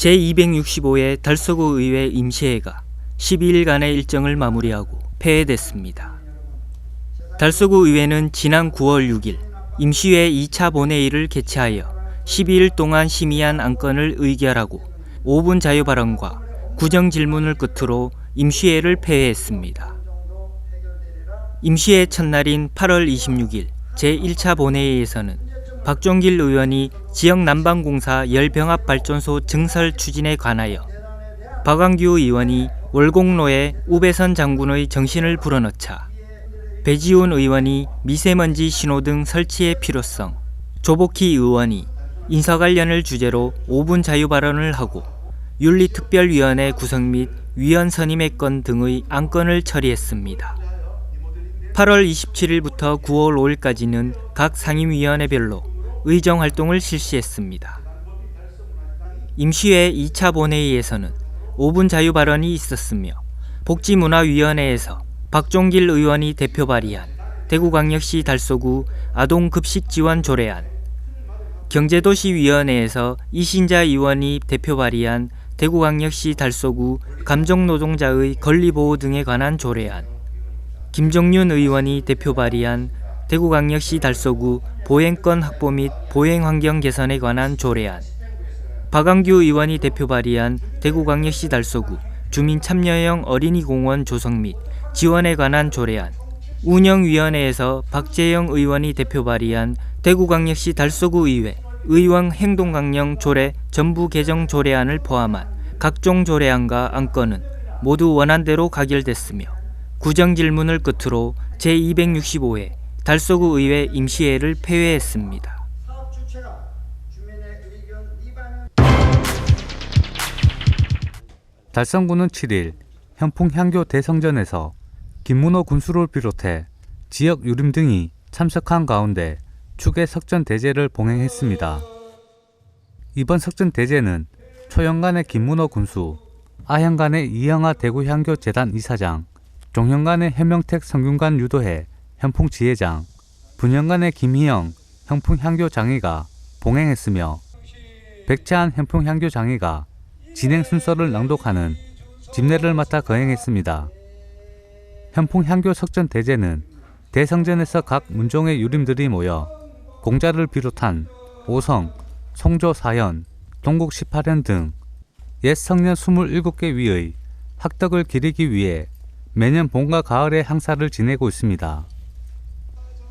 제265회 달서구 의회 임시회가 12일간의 일정을 마무리하고 폐회됐습니다. 달서구 의회는 지난 9월 6일 임시회 2차 본회의를 개최하여 12일 동안 심의한 안건을 의결하고 5분 자유발언과 구정질문을 끝으로 임시회를 폐회했습니다. 임시회 첫날인 8월 26일 제1차 본회의에서는 박종길 의원이 지역 난방공사 열병합발전소 증설 추진에 관하여, 박완규 의원이 월곡로에 우배선 장군의 정신을 불어넣자, 배지훈 의원이 미세먼지 신호등 설치의 필요성, 조복희 의원이 인사 관련을 주제로 5분 자유발언을 하고 윤리특별위원회 구성 및 위원 선임의 건 등의 안건을 처리했습니다. 8월 27일부터 9월 5일까지는 각 상임위원회별로 의정활동을 실시했습니다. 임시회 2차 본회의에서는 5분 자유발언이 있었으며 복지문화위원회에서 박종길 의원이 대표 발의한 대구광역시 달서구 아동급식지원 조례안, 경제도시위원회에서 이신자 의원이 대표 발의한 대구광역시 달서구 감정노동자의 권리보호 등에 관한 조례안, 김종윤 의원이 대표 발의한 대구광역시 달서구 보행권 확보 및 보행환경 개선에 관한 조례안, 박완규 의원이 대표 발의한 대구광역시 달서구 주민참여형 어린이공원 조성 및 지원에 관한 조례안, 운영위원회에서 박재영 의원이 대표 발의한 대구광역시 달서구 의회 의원 행동강령 조례 전부 개정 조례안을 포함한 각종 조례안과 안건은 모두 원안대로 가결됐으며 구정질문을 끝으로 제265회 달서구 의회 임시회를 폐회했습니다. 달성구는 7일 현풍향교 대성전에서 김문호 군수를 비롯해 지역 유림 등이 참석한 가운데 축의 석전대제를 봉행했습니다. 이번 석전대제는 초연간의 김문호 군수, 아현간의 이영하 대구향교재단 이사장, 종현간의 해명택 성균관 유도회 현풍지회장, 분현간의 김희영 현풍향교장의가 봉행했으며 백채한 현풍향교장의가 진행 순서를 낭독하는 집례를 맡아 거행했습니다. 현풍향교 석전대제는 대성전에서 각 문종의 유림들이 모여 공자를 비롯한 오성, 송조 4현, 동국 18현 등 옛 성년 27개 위의 학덕을 기리기 위해 매년 봄과 가을에 항사를 지내고 있습니다.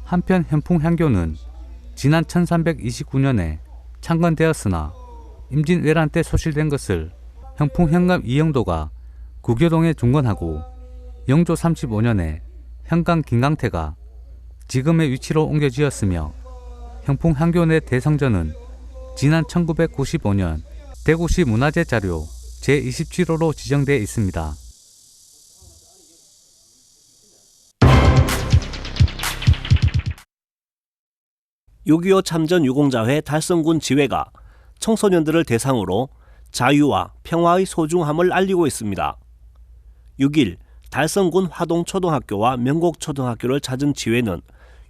한편 현풍향교는 지난 1329년에 창건되었으나 임진왜란 때 소실된 것을 현풍현감 이영도가 구교동에 중건하고 영조 35년에 현강 김강태가 지금의 위치로 옮겨 지었으며 현풍향교 내 대성전은 지난 1995년 대구시 문화재 자료 제27호로 지정되어 있습니다. (6.25) 참전 유공자회 달성군 지회가 청소년들을 대상으로 자유와 평화의 소중함을 알리고 있습니다. 6일 달성군 화동초등학교와 명곡초등학교를 찾은 지회는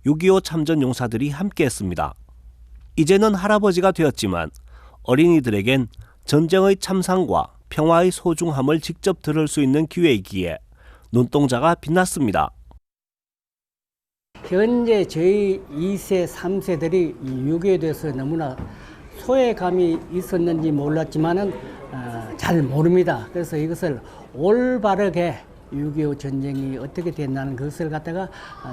6.25 참전 용사들이 함께했습니다. 이제는 할아버지가 되었지만 어린이들에겐 전쟁의 참상과 평화의 소중함을 직접 들을 수 있는 기회이기에 눈동자가 빛났습니다. 현재 저희 2세, 3세들이 6.25에 대해서 너무나 소외감이 있었는지 몰랐지만은 잘 모릅니다. 그래서 이것을 올바르게 6.25 전쟁이 어떻게 됐나는 것을 갖다가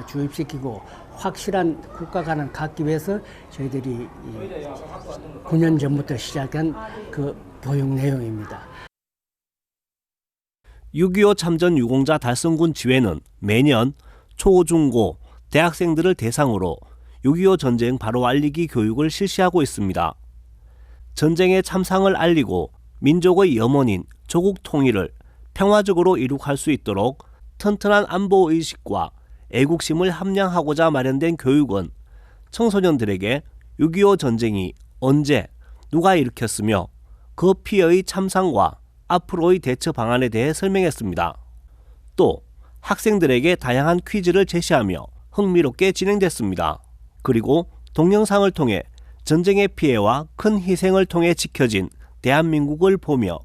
주입시키고 확실한 국가 관을 갖기 위해서 저희들이 9년 전부터 시작한 그 교육 내용입니다. 6.25 참전 유공자 달성군 지회는 매년 초, 중, 고 대학생들을 대상으로 6.25 전쟁 바로 알리기 교육을 실시하고 있습니다. 전쟁의 참상을 알리고 민족의 염원인 조국 통일을 평화적으로 이룩할 수 있도록 튼튼한 안보의식과 애국심을 함양하고자 마련된 교육은 청소년들에게 6.25 전쟁이 언제 누가 일으켰으며 그 피해의 참상과 앞으로의 대처 방안에 대해 설명했습니다. 또 학생들에게 다양한 퀴즈를 제시하며 흥미롭게 진행됐습니다. 그리고 동영상을 통해 전쟁의 피해와 큰 희생을 통해 지켜진 대한민국을 보며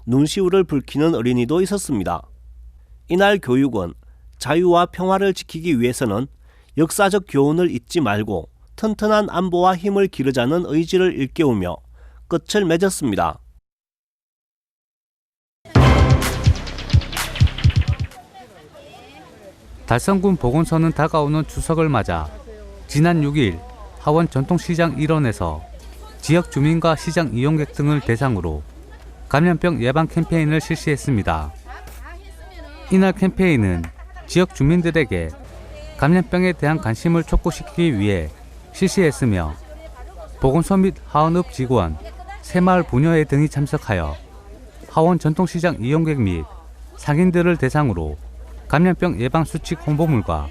눈시울을 붉히는 어린이도 있었습니다. 이날 교육은 자유와 평화를 지키기 위해서는 역사적 교훈을 잊지 말고 튼튼한 안보와 힘을 기르자는 의지를 일깨우며 끝을 맺었습니다. 달성군 보건소는 다가오는 추석을 맞아 지난 6일 하원 전통시장 일원에서 지역 주민과 시장 이용객 등을 대상으로 감염병 예방 캠페인을 실시했습니다. 이날 캠페인은 지역 주민들에게 감염병에 대한 관심을 촉구시키기 위해 실시했으며 보건소 및 하원읍 직원, 새마을 부녀회 등이 참석하여 하원 전통시장 이용객 및 상인들을 대상으로 감염병 예방 수칙 홍보물과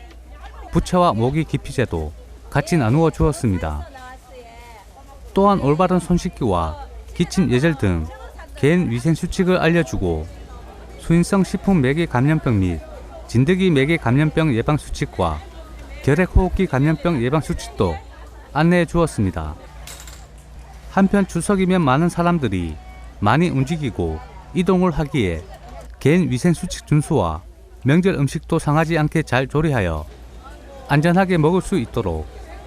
부채와 모기 기피제도 같이 나누어 주었습니다. 또한 올바른 손 씻기와 기침 예절 등 개인 위생 수칙을 알려주고 수인성 식품 매개 감염병 및 진드기 매개 감염병 예방 수칙과 결핵호흡기 감염병 예방 수칙도 안내해 주었습니다. 한편 추석이면 많은 사람들이 많이 움직이고 이동을 하기에 개인 위생 수칙 준수와 명절 음식도 상하지 않게 잘 조리하여 안전하게 먹을 수 있도록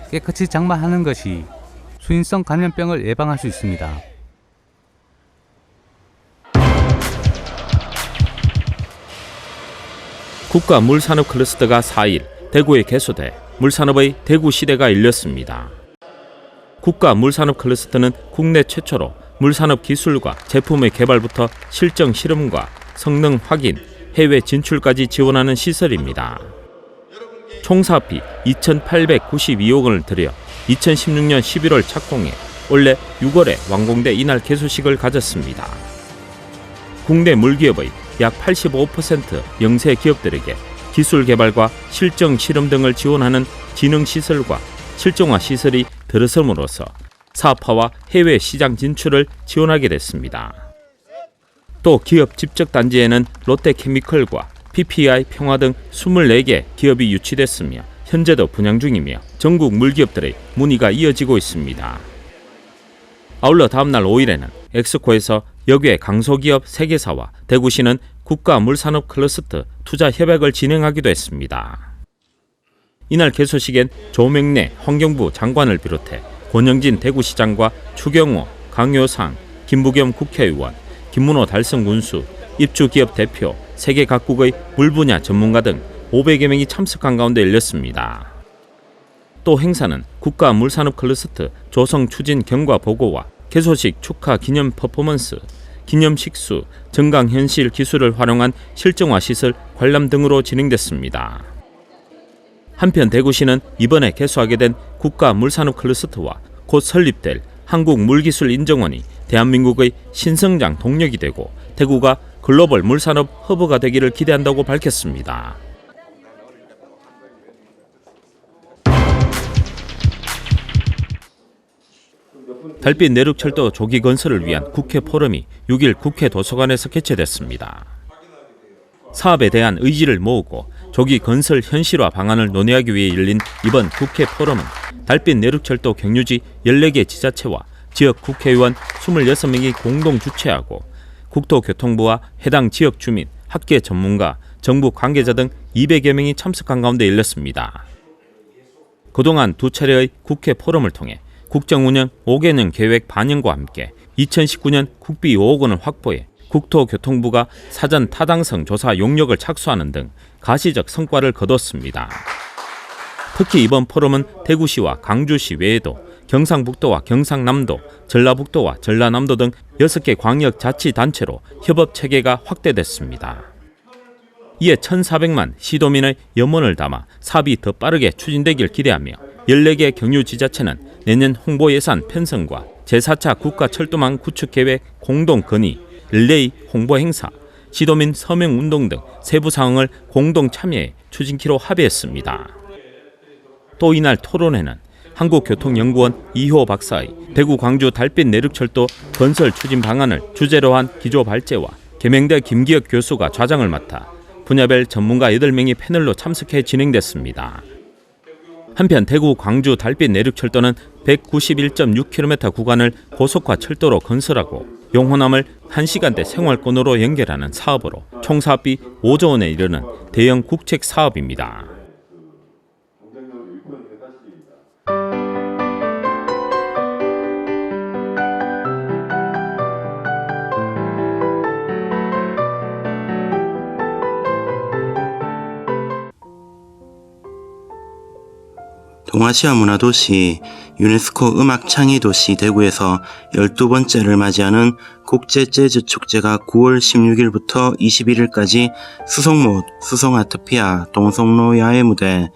깨끗이 장만하는 것이 수인성 감염병을 예방할 수 있습니다. 국가물산업 클러스터가 4일 대구에 개소돼 물산업의 대구 시대가 열렸습니다. 국가물산업 클러스터는 국내 최초로 물산업 기술과 제품의 개발부터 실정 실험과 성능 확인, 해외 진출까지 지원하는 시설입니다. 총 사업비 2,892억 원을 들여 2016년 11월 착공해 올해 6월에 완공돼 이날 개소식을 가졌습니다. 국내 물기업의 약 85% 영세 기업들에게 기술 개발과 실정 실험 등을 지원하는 지능시설과 실정화 시설이 들어섬으로써 사업화와 해외 시장 진출을 지원하게 됐습니다. 또 기업 집적 단지에는 롯데케미컬과 PPI 평화 등 24개 기업이 유치됐으며 현재도 분양 중이며 전국 물기업들의 문의가 이어지고 있습니다. 아울러 다음날 5일에는 엑스코에서 역외 강소기업 3개사와 대구시는 국가물산업 클러스터 투자 협약을 진행하기도 했습니다. 이날 개소식엔 조명래 환경부 장관을 비롯해 권영진 대구시장과 추경호, 강효상, 김부겸 국회의원, 김문호 달성군수, 입주기업 대표, 세계 각국의 물 분야 전문가 등 500여 명이 참석한 가운데 열렸습니다. 또 행사는 국가물산업 클러스터 조성 추진 경과 보고와 개소식 축하 기념 퍼포먼스, 기념 식수, 정강 현실 기술을 활용한 실정화 시설 관람 등으로 진행됐습니다. 한편 대구시는 이번에 개소하게 된 국가물산업 클러스터와 곧 설립될 한국물기술인정원이 대한민국의 신성장 동력이 되고 대구가 글로벌 물산업 허브가 되기를 기대한다고 밝혔습니다. 달빛 내륙철도 조기 건설을 위한 국회 포럼이 6일 국회 도서관에서 개최됐습니다. 사업에 대한 의지를 모으고 조기 건설 현실화 방안을 논의하기 위해 열린 이번 국회 포럼은 달빛 내륙철도 경유지 14개 지자체와 지역 국회의원 26명이 공동 주최하고 국토교통부와 해당 지역 주민, 학계 전문가, 정부 관계자 등 200여 명이 참석한 가운데 열렸습니다. 그동안 두 차례의 국회 포럼을 통해 국정운영 5개년 계획 반영과 함께 2019년 국비 5억 원을 확보해 국토교통부가 사전 타당성 조사 용역을 착수하는 등 가시적 성과를 거뒀습니다. 특히 이번 포럼은 대구시와 강주시 외에도 경상북도와 경상남도, 전라북도와 전라남도 등 6개 광역자치단체로 협업체계가 확대됐습니다. 이에 1,400만 시도민의 염원을 담아 사업이 더 빠르게 추진되길 기대하며 14개 경유지자체는 내년 홍보예산 편성과 제4차 국가철도망 구축계획 공동 건의, 릴레이 홍보행사, 시도민 서명운동 등 세부 사항을 공동 참여해 추진키로 합의했습니다. 또 이날 토론회는 한국교통연구원 이호 박사의 대구 광주 달빛 내륙철도 건설 추진 방안을 주제로 한 기조발제와 계명대 김기혁 교수가 좌장을 맡아 분야별 전문가 8명이 패널로 참석해 진행됐습니다. 한편 대구 광주 달빛 내륙철도는 191.6km 구간을 고속화 철도로 건설하고 용호남을 1시간대 생활권으로 연결하는 사업으로 총 사업비 5조 원에 이르는 대형 국책 사업입니다. 동아시아 문화도시 유네스코 음악창의도시 대구에서 12번째를 맞이하는 국제재즈축제가 9월 16일부터 21일까지 수성못, 수성아트피아, 동성로야의 무대,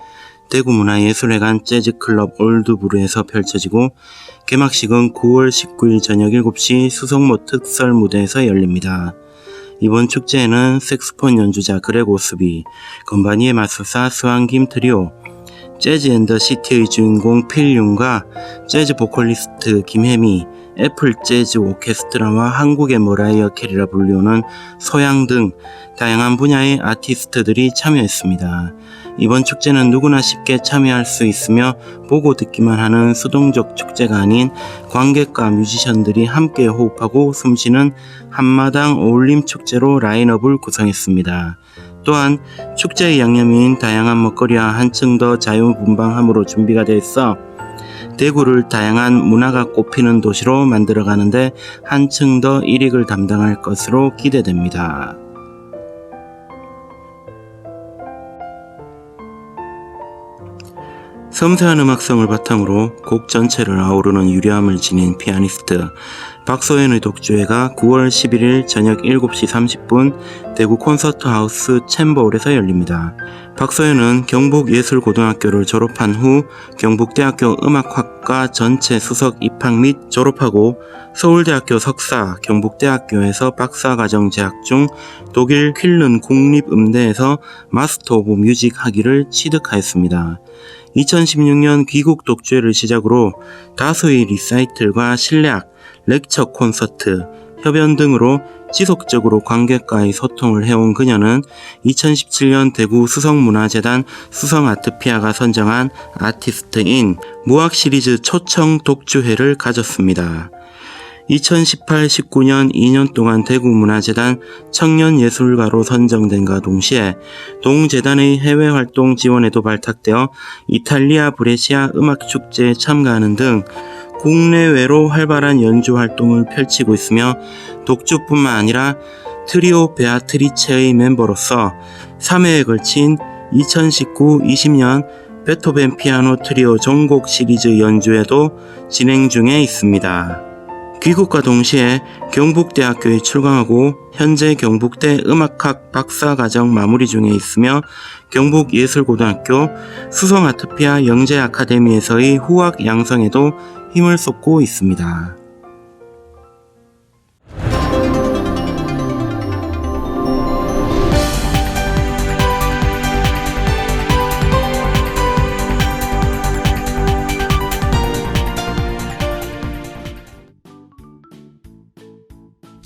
대구문화예술회관 재즈클럽 올드브루에서 펼쳐지고 개막식은 9월 19일 저녁 7시 수성못 특설 무대에서 열립니다. 이번 축제에는 색스폰 연주자 그레고 스비, 건반이의 마술사 스완김 트리오, 재즈 앤 더 시티의 주인공 필윤과 재즈 보컬리스트 김혜미, 애플 재즈 오케스트라와 한국의 머라이어 캐리라 불리우는 소양 등 다양한 분야의 아티스트들이 참여했습니다. 이번 축제는 누구나 쉽게 참여할 수 있으며 보고 듣기만 하는 수동적 축제가 아닌 관객과 뮤지션들이 함께 호흡하고 숨쉬는 한마당 어울림 축제로 라인업을 구성했습니다. 또한 축제의 양념인 다양한 먹거리와 한층 더 자유분방함으로 준비가 되어 있어 대구를 다양한 문화가 꽃피는 도시로 만들어가는데 한층 더 일익을 담당할 것으로 기대됩니다. 섬세한 음악성을 바탕으로 곡 전체를 아우르는 유려함을 지닌 피아니스트 박소연의 독주회가 9월 11일 저녁 7시 30분 대구 콘서트하우스 챔버홀에서 열립니다. 박소연은 경북예술고등학교를 졸업한 후 경북대학교 음악학과 전체 수석 입학 및 졸업하고 서울대학교 석사, 경북대학교에서 박사과정 재학 중 독일 퀼른 국립음대에서 마스터 오브 뮤직 학위를 취득하였습니다. 2016년 귀국 독주회를 시작으로 다수의 리사이틀과 실내악, 렉처 콘서트, 협연 등으로 지속적으로 관객과의 소통을 해온 그녀는 2017년 대구 수성문화재단 수성아트피아가 선정한 아티스트인 무학 시리즈 초청 독주회를 가졌습니다. 2018-19년 2년 동안 대구문화재단 청년예술가로 선정된과 동시에 동재단의 해외활동 지원에도 발탁되어 이탈리아 브레시아 음악축제에 참가하는 등 국내외로 활발한 연주 활동을 펼치고 있으며 독주뿐만 아니라 트리오 베아트리체의 멤버로서 3회에 걸친 2019-20년 베토벤 피아노 트리오 전곡 시리즈 연주회도 진행 중에 있습니다. 귀국과 동시에 경북대학교에 출강하고 현재 경북대 음악학 박사과정 마무리 중에 있으며 경북예술고등학교 수성아트피아 영재아카데미에서의 후학 양성에도 힘을 쏟고 있습니다.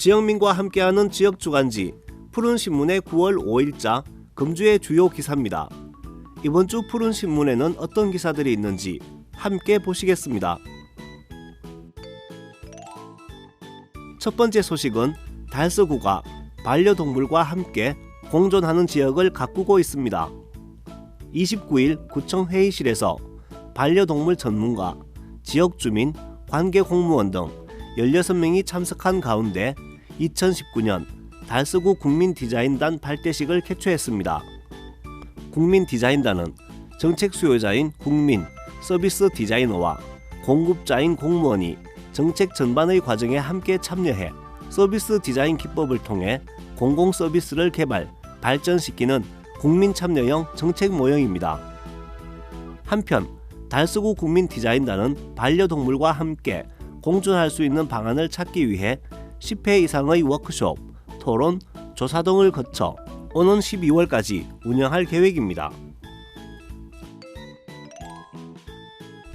지영민과 함께하는 지역주간지 푸른신문의 9월 5일자 금주의 주요 기사입니다. 이번 주 푸른신문에는 어떤 기사들이 있는지 함께 보시겠습니다. 첫 번째 소식은 달서구가 반려동물과 함께 공존하는 지역을 가꾸고 있습니다. 29일 구청 회의실에서 반려동물 전문가, 지역주민, 관계공무원 등 16명이 참석한 가운데 2019년 달서구 국민디자인단 발대식을 개최했습니다. 국민디자인단은 정책 수요자인 국민, 서비스 디자이너와 공급자인 공무원이 정책 전반의 과정에 함께 참여해 서비스 디자인 기법을 통해 공공서비스를 개발, 발전시키는 국민 참여형 정책 모형입니다. 한편 달서구 국민디자인단은 반려동물과 함께 공존할 수 있는 방안을 찾기 위해 10회 이상의 워크숍, 토론, 조사 등을 거쳐 오는 12월까지 운영할 계획입니다.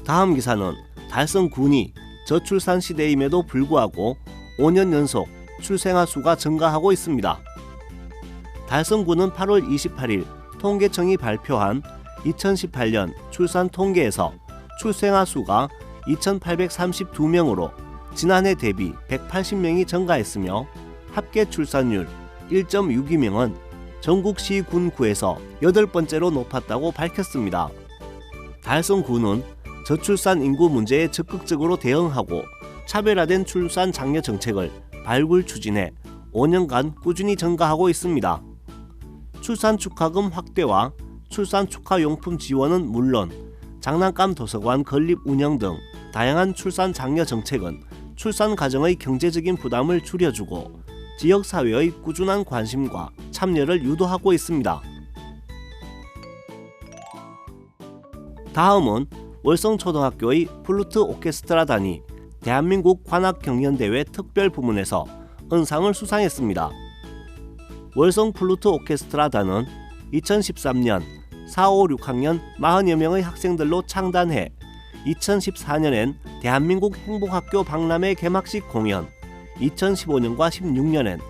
다음 기사는 달성군이 저출산 시대임에도 불구하고 5년 연속 출생아 수가 증가하고 있습니다. 달성군은 8월 28일 통계청이 발표한 2018년 출산 통계에서 출생아 수가 2,832명으로 지난해 대비 180명이 증가했으며 합계 출산율 1.62명은 전국 시, 군, 구에서 8번째로 높았다고 밝혔습니다. 달성군은 저출산 인구 문제에 적극적으로 대응하고 차별화된 출산 장려 정책을 발굴 추진해 5년간 꾸준히 증가하고 있습니다. 출산 축하금 확대와 출산 축하용품 지원은 물론 장난감 도서관 건립 운영 등 다양한 출산 장려 정책은 출산 가정의 경제적인 부담을 줄여주고 지역사회의 꾸준한 관심과 참여를 유도하고 있습니다. 다음은 월성초등학교의 플루트 오케스트라단이 대한민국 관악경연대회 특별부문에서 은상을 수상했습니다. 월성 플루트 오케스트라단은 2013년 4, 5, 6학년 40여 명의 학생들로 창단해 2014년엔 대한민국 행복학교 박람회 개막식 공연, 2015년과 16년엔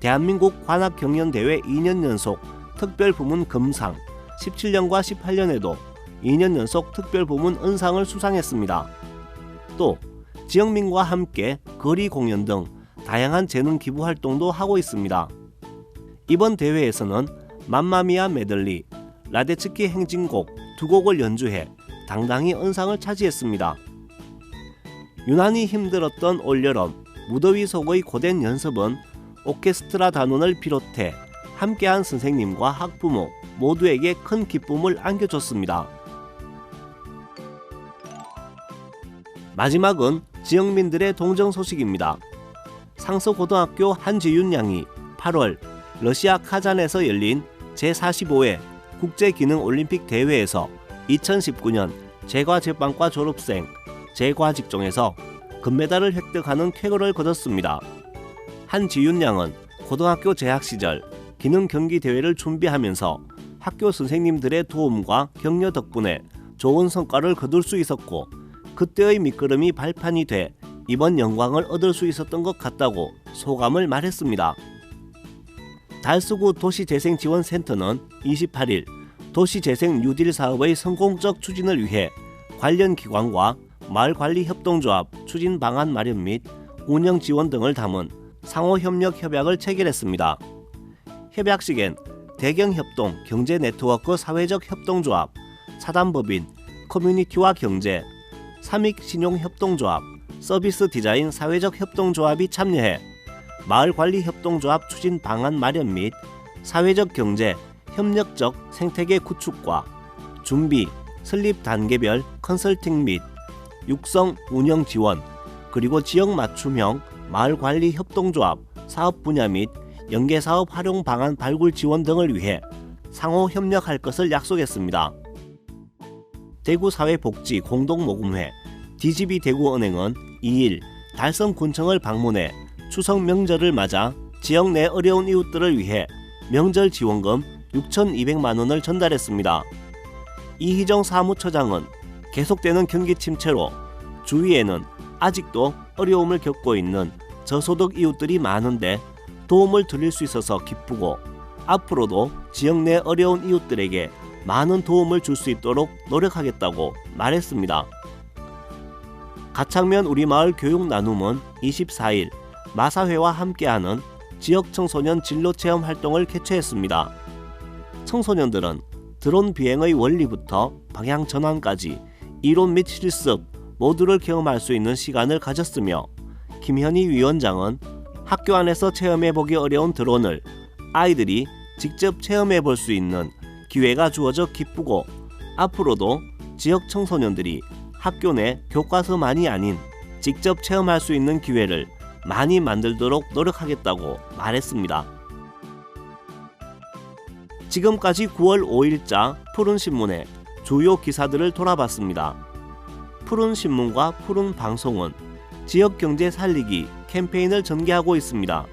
대한민국 관악경연대회 2년 연속 특별부문 금상, 17년과 18년에도 2년 연속 특별부문 은상을 수상했습니다. 또 지역민과 함께 거리 공연 등 다양한 재능 기부 활동도 하고 있습니다. 이번 대회에서는 맘마미아 메들리, 라데츠키 행진곡 두 곡을 연주해 당당히 은상을 차지했습니다. 유난히 힘들었던 올여름 무더위 속의 고된 연습은 오케스트라 단원을 비롯해 함께한 선생님과 학부모 모두에게 큰 기쁨을 안겨줬습니다. 마지막은 지역민들의 동정 소식입니다. 상서고등학교 한지윤 양이 8월 러시아 카잔에서 열린 제45회 국제기능올림픽 대회에서 2019년 제과제빵과 졸업생 제과직종에서 금메달을 획득하는 쾌거를 거뒀습니다. 한지윤 양은 고등학교 재학 시절 기능 경기 대회를 준비하면서 학교 선생님들의 도움과 격려 덕분에 좋은 성과를 거둘 수 있었고 그때의 밑거름이 발판이 돼 이번 영광을 얻을 수 있었던 것 같다고 소감을 말했습니다. 달서구 도시재생지원센터는 28일 도시재생 뉴딜 사업의 성공적 추진을 위해 관련 기관과 마을관리협동조합 추진 방안 마련 및 운영 지원 등을 담은 상호협력 협약을 체결했습니다. 협약식엔 대경협동 경제네트워크 사회적 협동조합, 사단법인 커뮤니티와 경제, 삼익신용협동조합, 서비스 디자인 사회적 협동조합이 참여해 마을관리협동조합 추진 방안 마련 및 사회적 경제, 협력적 생태계 구축과 준비, 설립 단계별 컨설팅 및 육성, 운영 지원, 그리고 지역 맞춤형 마을관리 협동조합 사업 분야 및 연계사업 활용 방안 발굴 지원 등을 위해 상호 협력할 것을 약속했습니다. 대구사회복지 공동모금회 DGB 대구은행은 2일 달성군청을 방문해 추석 명절을 맞아 지역 내 어려운 이웃들을 위해 명절 지원금 6,200만 원을 전달했습니다. 이희정 사무처장은 계속되는 경기 침체로 주위에는 아직도 어려움을 겪고 있는 저소득 이웃들이 많은데 도움을 드릴 수 있어서 기쁘고 앞으로도 지역 내 어려운 이웃들에게 많은 도움을 줄 수 있도록 노력하겠다고 말했습니다. 가창면 우리마을 교육 나눔은 24일 마사회와 함께하는 지역 청소년 진로체험 활동을 개최했습니다. 청소년들은 드론 비행의 원리부터 방향 전환까지 이론 및 실습 모두를 경험할 수 있는 시간을 가졌으며 김현희 위원장은 학교 안에서 체험해보기 어려운 드론을 아이들이 직접 체험해볼 수 있는 기회가 주어져 기쁘고 앞으로도 지역 청소년들이 학교 내 교과서만이 아닌 직접 체험할 수 있는 기회를 많이 만들도록 노력하겠다고 말했습니다. 지금까지 9월 5일자 푸른신문의 주요 기사들을 돌아봤습니다. 푸른신문과 푸른방송은 지역경제 살리기 캠페인을 전개하고 있습니다.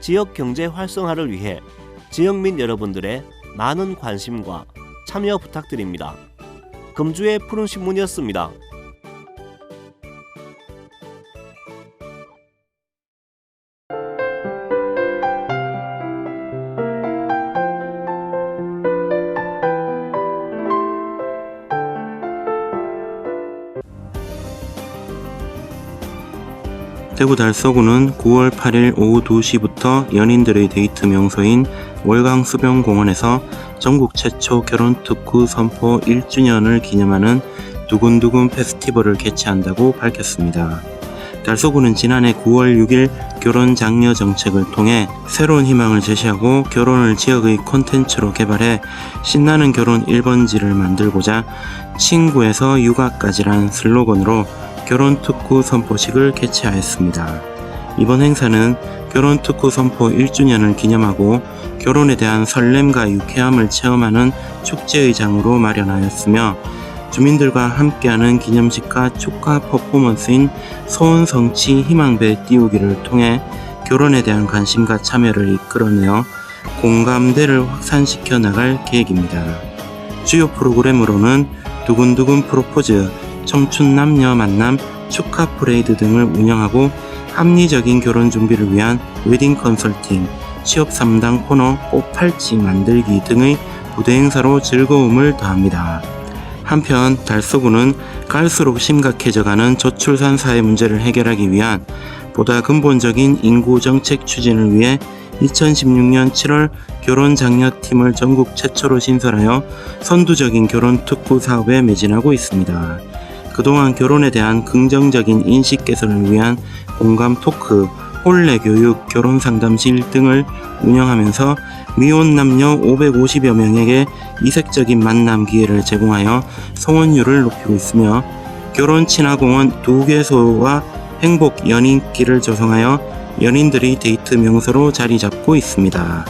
지역경제 활성화를 위해 지역민 여러분들의 많은 관심과 참여 부탁드립니다. 금주의 푸른신문이었습니다. 대구 달서구는 9월 8일 오후 2시부터 연인들의 데이트 명소인 월강수변공원에서 전국 최초 결혼특구 선포 1주년을 기념하는 두근두근 페스티벌을 개최한다고 밝혔습니다. 달서구는 지난해 9월 6일 결혼장려 정책을 통해 새로운 희망을 제시하고 결혼을 지역의 콘텐츠로 개발해 신나는 결혼 1번지를 만들고자 친구에서 육아까지란 슬로건으로 결혼특구 선포식을 개최하였습니다. 이번 행사는 결혼특구 선포 1주년을 기념하고 결혼에 대한 설렘과 유쾌함을 체험하는 축제의 장으로 마련하였으며 주민들과 함께하는 기념식과 축하 퍼포먼스인 소원성취 희망배 띄우기를 통해 결혼에 대한 관심과 참여를 이끌어내어 공감대를 확산시켜 나갈 계획입니다. 주요 프로그램으로는 두근두근 프로포즈, 청춘 남녀 만남, 축하 프레이드 등을 운영하고 합리적인 결혼 준비를 위한 웨딩 컨설팅, 취업 3당 코너, 꽃팔찌 만들기 등의 부대 행사로 즐거움을 더합니다. 한편 달서구는 갈수록 심각해져가는 저출산 사회 문제를 해결하기 위한 보다 근본적인 인구 정책 추진을 위해 2016년 7월 결혼장려팀을 전국 최초로 신설하여 선두적인 결혼특구 사업에 매진하고 있습니다. 그동안 결혼에 대한 긍정적인 인식 개선을 위한 공감 토크, 혼례 교육, 결혼상담실 등을 운영하면서 미혼 남녀 550여 명에게 이색적인 만남 기회를 제공하여 성혼율을 높이고 있으며 결혼 친화공원 2개소와 행복 연인길을 조성하여 연인들의 데이트 명소로 자리 잡고 있습니다.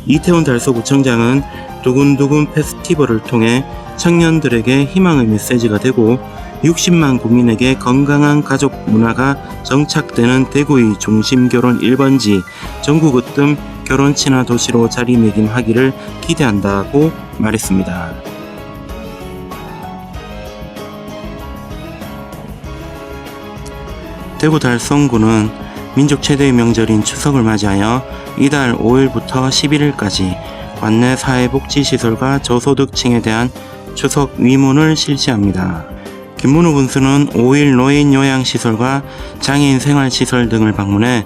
이태원 달서구청장은 두근두근 페스티벌을 통해 청년들에게 희망의 메시지가 되고 60만 국민에게 건강한 가족 문화가 정착되는 대구의 중심 결혼 1번지, 전국 으뜸 결혼 친화 도시로 자리매김하기를 기대한다고 말했습니다. 대구 달성구는 민족 최대의 명절인 추석을 맞이하여 이달 5일부터 11일까지 관내 사회복지시설과 저소득층에 대한 추석 위문을 실시합니다. 김문우 군수는 5일 노인 요양시설과 장애인 생활시설 등을 방문해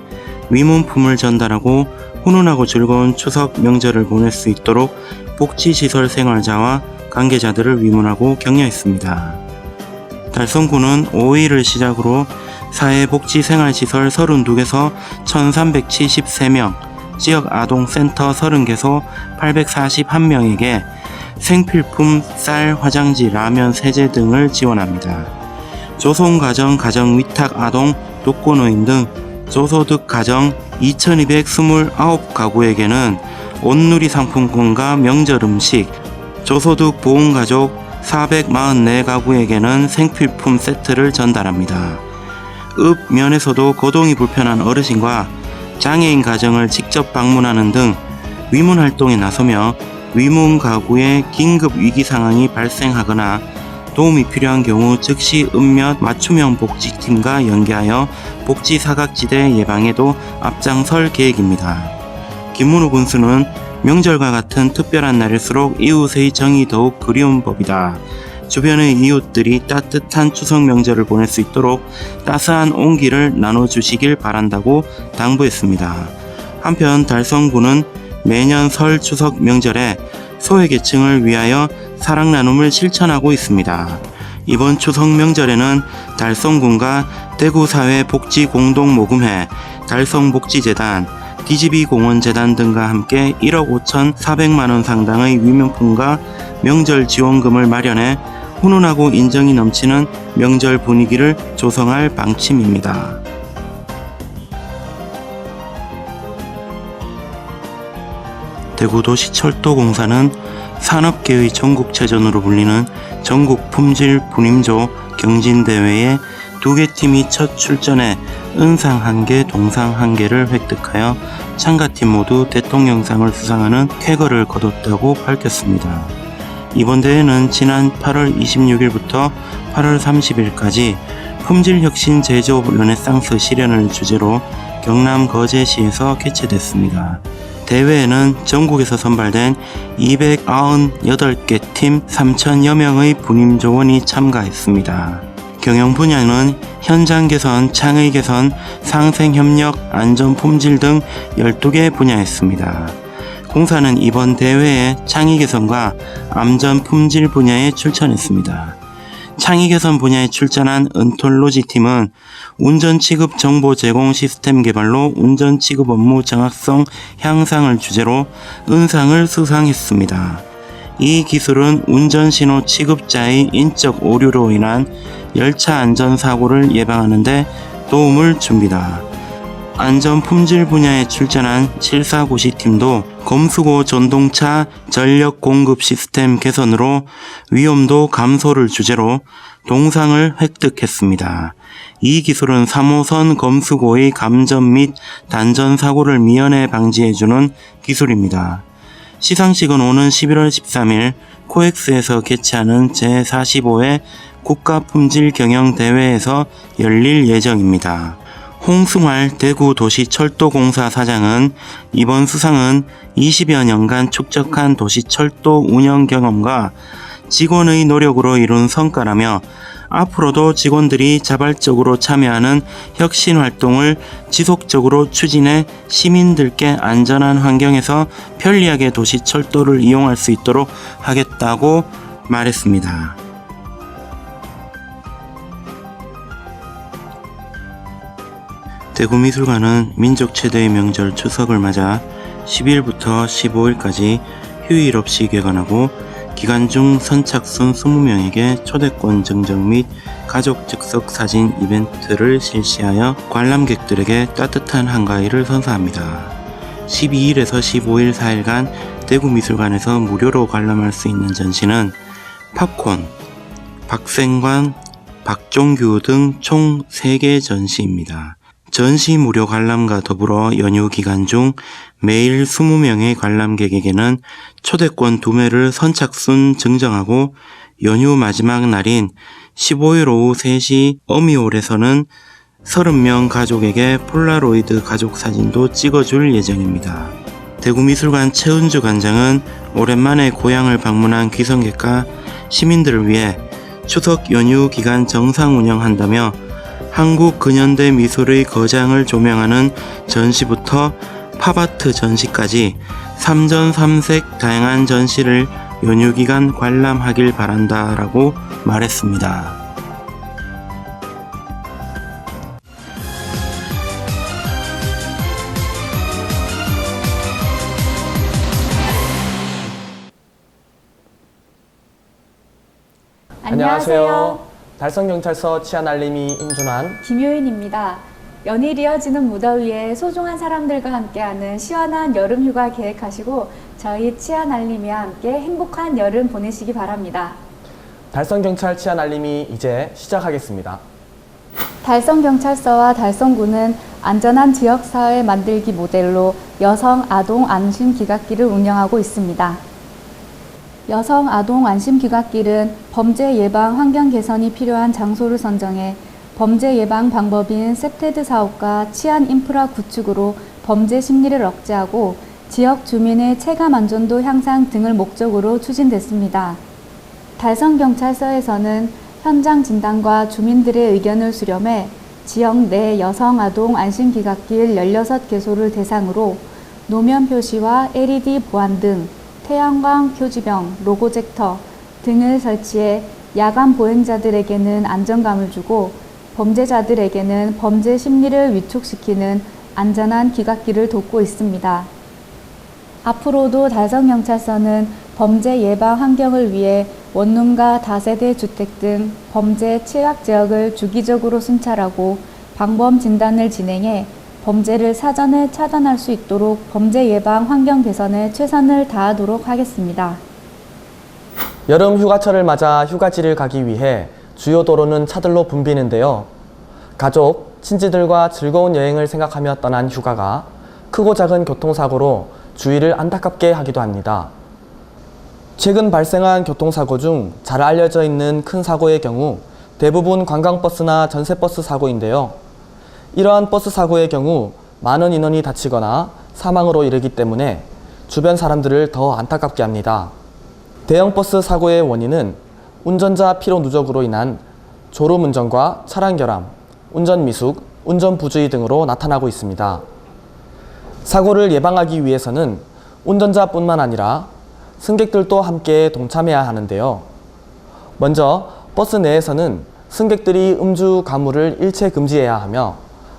위문품을 전달하고 훈훈하고 즐거운 추석 명절을 보낼 수 있도록 복지시설 생활자와 관계자들을 위문하고 격려했습니다. 달성구는 5일을 시작으로 사회복지생활시설 32개소 1373명, 지역 아동센터 30개소 841명에게 생필품, 쌀, 화장지, 라면, 세제 등을 지원합니다. 조손가정, 가정위탁 아동, 독거노인 등 저소득 가정 2229가구에게는 온누리 상품권과 명절 음식, 저소득 보훈가족 444가구에게는 생필품 세트를 전달합니다. 읍 면에서도 거동이 불편한 어르신과 장애인 가정을 직접 방문하는 등 위문 활동에 나서며 위문 가구에 긴급 위기 상황이 발생하거나 도움이 필요한 경우 즉시 읍면 맞춤형 복지팀과 연계하여 복지 사각지대 예방에도 앞장설 계획입니다. 김문우 군수는 명절과 같은 특별한 날일수록 이웃의 정이 더욱 그리운 법이다. 주변의 이웃들이 따뜻한 추석 명절을 보낼 수 있도록 따스한 온기를 나눠주시길 바란다고 당부했습니다. 한편 달성구는 매년 설 추석 명절에 소외계층을 위하여 사랑 나눔을 실천하고 있습니다. 이번 추석 명절에는 달성군과 대구사회복지공동모금회, 달성복지재단, DGB공원재단 등과 함께 1억 5,400만원 상당의 위명품과 명절 지원금을 마련해 훈훈하고 인정이 넘치는 명절 분위기를 조성할 방침입니다. 대구도시철도공사는 산업계의 전국체전으로 불리는 전국 품질 분임조 경진대회에 2개 팀이 첫 출전해 은상 1개, 동상 1개를 획득하여 참가팀 모두 대통령상을 수상하는 쾌거를 거뒀다고 밝혔습니다. 이번 대회는 지난 8월 26일부터 8월 30일까지 품질혁신 제조업 르네상스 실현을 주제로 경남 거제시에서 개최됐습니다. 대회에는 전국에서 선발된 298개 팀 3,000여 명의 분임조원이 참가했습니다. 경영 분야는 현장 개선, 창의 개선, 상생 협력, 안전 품질 등 12개 분야였습니다. 공사는 이번 대회에 창의 개선과 안전 품질 분야에 출전했습니다. 창의 개선 분야에 출전한 은톨로지 팀은 운전 취급 정보 제공 시스템 개발로 운전 취급 업무 정확성 향상을 주제로 은상을 수상했습니다. 이 기술은 운전 신호 취급자의 인적 오류로 인한 열차 안전 사고를 예방하는 데 도움을 줍니다. 안전 품질 분야에 출전한 7494 팀도 검수고 전동차 전력 공급 시스템 개선으로 위험도 감소를 주제로 동상을 획득했습니다. 이 기술은 3호선 검수고의 감전 및 단전 사고를 미연에 방지해주는 기술입니다. 시상식은 오는 11월 13일 코엑스에서 개최하는 제45회 국가품질경영대회에서 열릴 예정입니다. 홍승활 대구도시철도공사 사장은 이번 수상은 20여 년간 축적한 도시철도 운영 경험과 직원의 노력으로 이룬 성과라며 앞으로도 직원들이 자발적으로 참여하는 혁신 활동을 지속적으로 추진해 시민들께 안전한 환경에서 편리하게 도시철도를 이용할 수 있도록 하겠다고 말했습니다. 대구미술관은 민족 최대의 명절 추석을 맞아 10일부터 15일까지 휴일 없이 개관하고 기간 중 선착순 20명에게 초대권 증정 및 가족 즉석 사진 이벤트를 실시하여 관람객들에게 따뜻한 한가위를 선사합니다. 12일에서 15일 4일간 대구미술관에서 무료로 관람할 수 있는 전시는 팝콘, 박생관, 박종규 등 총 3개 전시입니다. 전시 무료 관람과 더불어 연휴 기간 중 매일 20명의 관람객에게는 초대권 2매를 선착순 증정하고 연휴 마지막 날인 15일 오후 3시 어미홀에서는 30명 가족에게 폴라로이드 가족 사진도 찍어줄 예정입니다. 대구미술관 최은주 관장은 오랜만에 고향을 방문한 귀성객과 시민들을 위해 추석 연휴 기간 정상 운영한다며 한국 근현대 미술의 거장을 조명하는 전시부터 팝아트 전시까지 3전 3색 다양한 전시를 연휴 기간 관람하길 바란다라고 말했습니다. 안녕하세요. 달성경찰서 치안알림이 임준환, 김효인입니다. 연일 이어지는 무더위에 소중한 사람들과 함께하는 시원한 여름휴가 계획하시고 저희 치안알림이와 함께 행복한 여름 보내시기 바랍니다. 달성경찰 치안알림이 이제 시작하겠습니다. 달성경찰서와 달성구는 안전한 지역사회 만들기 모델로 여성 아동 안심귀갓길을 운영하고 있습니다. 여성 아동 안심귀갓길은 범죄 예방 환경 개선이 필요한 장소를 선정해 범죄 예방 방법인 세테드 사업과 치안 인프라 구축으로 범죄 심리를 억제하고 지역 주민의 체감 안전도 향상 등을 목적으로 추진됐습니다. 달성경찰서에서는 현장 진단과 주민들의 의견을 수렴해 지역 내 여성 아동 안심귀갓길 16개소를 대상으로 노면 표시와 LED 보안 등 태양광 표지병, 로고젝터 등을 설치해 야간 보행자들에게는 안정감을 주고 범죄자들에게는 범죄 심리를 위축시키는 안전한 귀갓길을 돕고 있습니다. 앞으로도 달성경찰서는 범죄 예방 환경을 위해 원룸과 다세대 주택 등 범죄 취약 지역을 주기적으로 순찰하고 방범 진단을 진행해 범죄를 사전에 차단할 수 있도록 범죄 예방 환경 개선에 최선을 다하도록 하겠습니다. 여름 휴가철을 맞아 휴가지를 가기 위해 주요 도로는 차들로 붐비는데요. 가족, 친지들과 즐거운 여행을 생각하며 떠난 휴가가 크고 작은 교통사고로 주위를 안타깝게 하기도 합니다. 최근 발생한 교통사고 중 잘 알려져 있는 큰 사고의 경우 대부분 관광버스나 전세버스 사고인데요. 이러한 버스 사고의 경우 많은 인원이 다치거나 사망으로 이르기 때문에 주변 사람들을 더 안타깝게 합니다. 대형 버스 사고의 원인은 운전자 피로 누적으로 인한 졸음운전과 차량 결함, 운전 미숙, 운전 부주의 등으로 나타나고 있습니다. 사고를 예방하기 위해서는 운전자뿐만 아니라 승객들도 함께 동참해야 하는데요. 먼저 버스 내에서는 승객들이 음주, 가무를 일체 금지해야 하며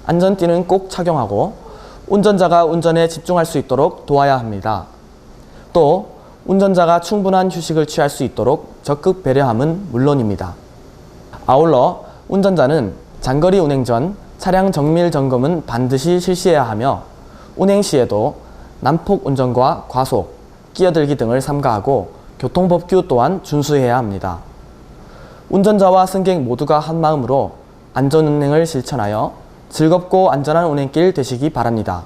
안전띠는 꼭 착용하고 운전자가 운전에 집중할 수 있도록 도와야 합니다. 또 운전자가 충분한 휴식을 취할 수 있도록 적극 배려함은 물론입니다. 아울러 운전자는 장거리 운행 전 차량 정밀 점검은 반드시 실시해야 하며 운행 시에도 난폭 운전과 과속, 끼어들기 등을 삼가하고 교통법규 또한 준수해야 합니다. 운전자와 승객 모두가 한마음으로 안전운행을 실천하여 즐겁고 안전한 운행길 되시기 바랍니다.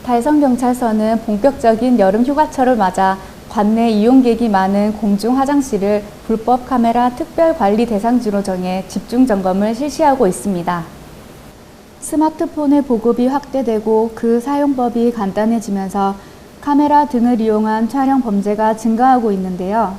달성경찰서는 본격적인 여름 휴가철을 맞아 관내 이용객이 많은 공중 화장실을 불법 카메라 특별 관리 대상지로 정해 집중 점검을 실시하고 있습니다. 스마트폰의 보급이 확대되고 그 사용법이 간단해지면서 카메라 등을 이용한 촬영 범죄가 증가하고 있는데요.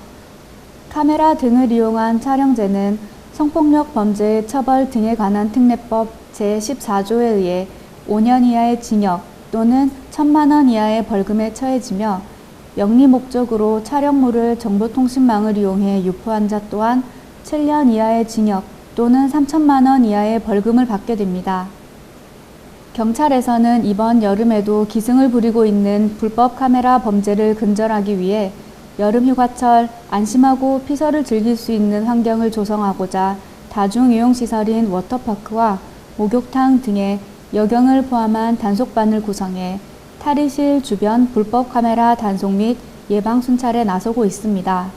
카메라 등을 이용한 촬영죄는 성폭력 범죄의 처벌 등에 관한 특례법 제14조에 의해 5년 이하의 징역 또는 1,000만 원 이하의 벌금에 처해지며 영리 목적으로 촬영물을 정보통신망을 이용해 유포한 자 또한 7년 이하의 징역 또는 3,000만 원 이하의 벌금을 받게 됩니다. 경찰에서는 이번 여름에도 기승을 부리고 있는 불법 카메라 범죄를 근절하기 위해 여름 휴가철 안심하고 피서를 즐길 수 있는 환경을 조성하고자 다중이용시설인 워터파크와 목욕탕 등의 여경을 포함한 단속반을 구성해 탈의실 주변 불법 카메라 단속 및 예방 순찰에 나서고 있습니다.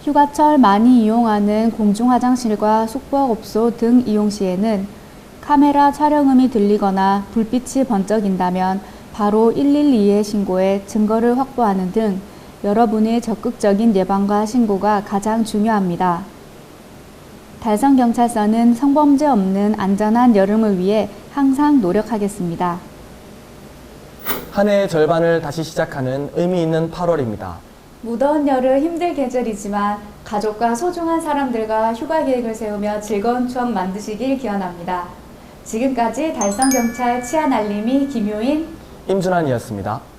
휴가철 많이 이용하는 공중화장실과 숙박업소 등 이용 시에는 카메라 촬영음이 들리거나 불빛이 번쩍인다면 바로 112에 신고해 증거를 확보하는 등 여러분의 적극적인 예방과 신고가 가장 중요합니다. 달성경찰서는 성범죄 없는 안전한 여름을 위해 항상 노력하겠습니다. 한 해의 절반을 다시 시작하는 의미 있는 8월입니다. 무더운 여름 힘들 계절이지만 가족과 소중한 사람들과 휴가 계획을 세우며 즐거운 추억 만드시길 기원합니다. 지금까지 달성경찰 치안알림이 김효인, 임준환이었습니다.